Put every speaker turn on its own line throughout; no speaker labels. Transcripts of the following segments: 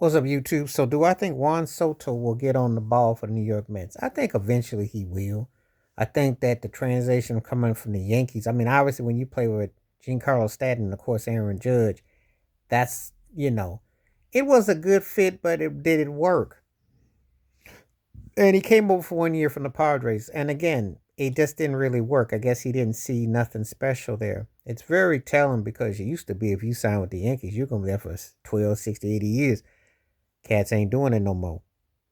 What's up, YouTube? So, do I think Juan Soto will get on the ball for the New York Mets? I think eventually he will. I think that the transition coming from the Yankees, I mean, obviously, when you play with Giancarlo Stanton and, of course, Aaron Judge, that's, it was a good fit, but did it work? And he came over for 1 year from the Padres. And again, it just didn't really work. I guess he didn't see nothing special there. It's very telling because it used to be if you sign with the Yankees, you're going to be there for 12, 60, 80 years. Cats ain't doing it no more.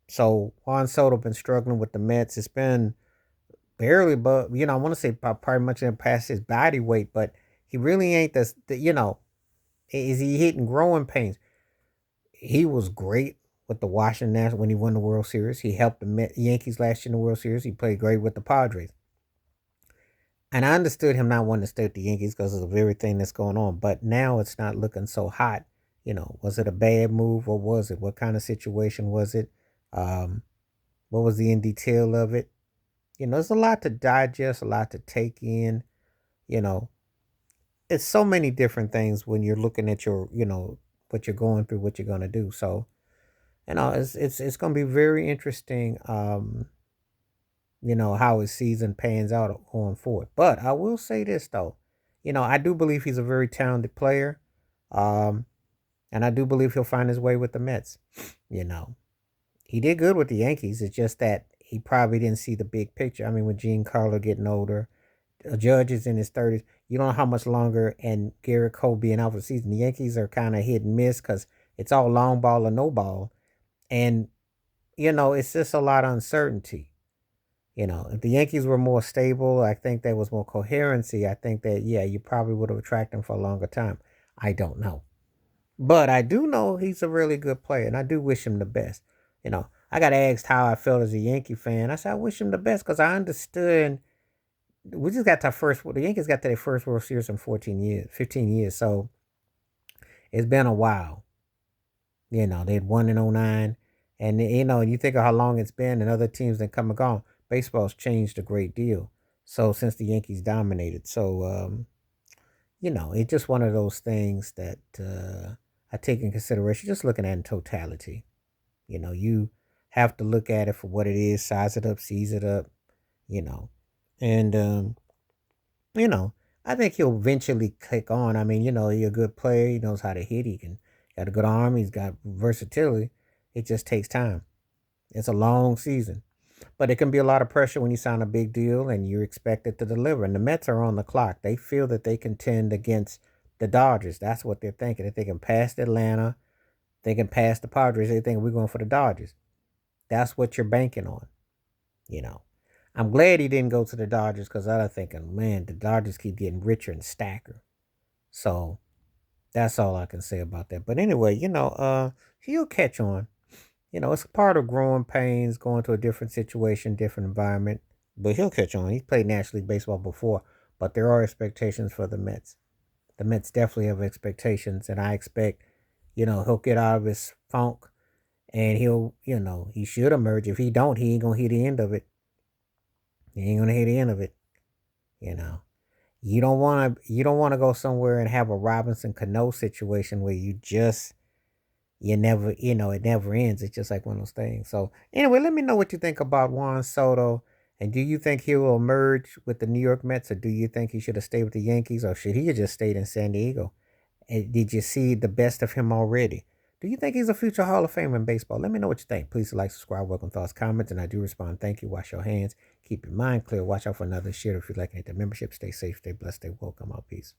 So Juan Soto been struggling with the Mets. It's been barely, but I want to say probably much past his body weight, but he really ain't is he hitting growing pains? He was great with the Washington Nationals when he won the World Series. He helped the Yankees last year in the World Series. He played great with the Padres. And I understood him not wanting to stay with the Yankees because of everything that's going on. But now it's not looking so hot. Was it a bad move or was it? What kind of situation was it? Um, what was the in detail of it? There's a lot to digest, a lot to take in. You know, it's so many different things when you're looking at what you're going through, what you're gonna do. So, it's gonna be very interesting. How his season pans out going forward. But I will say this though, I do believe he's a very talented player. Um, and I do believe he'll find his way with the Mets. You know, he did good with the Yankees. It's just that he probably didn't see the big picture. I mean, with Gene Carter getting older, Judge is in his 30s. You don't know how much longer, and Garrett Cole being out for the season. The Yankees are kind of hit and miss because it's all long ball or no ball. And, it's just a lot of uncertainty. If the Yankees were more stable, I think there was more coherency. I think that, yeah, you probably would have attracted him for a longer time. I don't know. But I do know he's a really good player, and I do wish him the best. I got asked how I felt as a Yankee fan. I said I wish him the best because I understood. We just got to first. The Yankees got to their first World Series in 14 years, 15 years. So it's been a while. They'd won in '09, and you think of how long it's been, and other teams that come and gone. Baseball's changed a great deal. So since the Yankees dominated, so it's just one of those things that I take in consideration. Just looking at it in totality. You have to look at it for what it is, size it up, seize it up, you know. And you know, I think he'll eventually click on. I mean, he's a good player, he knows how to hit, he can got a good arm, he's got versatility. It just takes time. It's a long season. But it can be a lot of pressure when you sign a big deal and you're expected to deliver. And the Mets are on the clock. They feel that they contend against the Dodgers. That's what they're thinking. If they can pass Atlanta, they can pass the Padres. They think we're going for the Dodgers. That's what you're banking on. You know, I'm glad he didn't go to the Dodgers because I was thinking, man, the Dodgers keep getting richer and stacker. So that's all I can say about that. But anyway, he'll catch on. It's part of growing pains, going to a different situation, different environment. But he'll catch on. He's played National League Baseball before, but there are expectations for the Mets. The Mets definitely have expectations, and I expect, he'll get out of his funk and he should emerge. If he don't, he ain't gonna hit the end of it. He ain't gonna hit the end of it. You know. You don't wanna go somewhere and have a Robinson Cano situation where you never, it never ends. It's just like one of those things. So anyway, let me know what you think about Juan Soto. And do you think he will emerge with the New York Mets, or do you think he should have stayed with the Yankees, or should he have just stayed in San Diego? And did you see the best of him already? Do you think he's a future Hall of Famer in baseball? Let me know what you think. Please like, subscribe, welcome thoughts, comments, and I do respond. Thank you. Wash your hands. Keep your mind clear. Watch out for another shit. If you'd like to hit the membership, stay safe, stay blessed, stay welcome. Out. Peace.